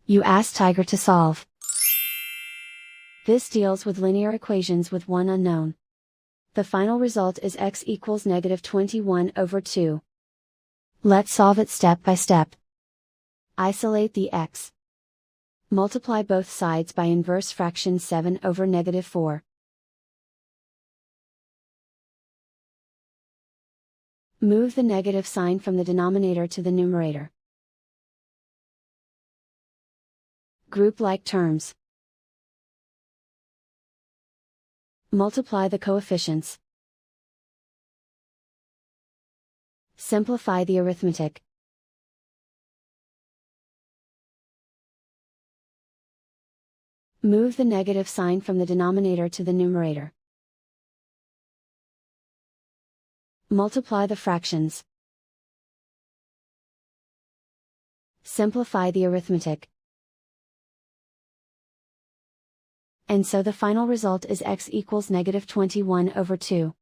You ask Tiger to solve. This deals with linear equations with one unknown. The final result is x equals -21/2. Let's solve it step by step. Isolate the x. Multiply both sides by inverse fraction 7/-4. Move the negative sign from the denominator to the numerator. Group like terms. Multiply the coefficients. Simplify the arithmetic. Move the negative sign from the denominator to the numerator. Multiply the fractions. Simplify the arithmetic. And so the final result is x equals -21/2.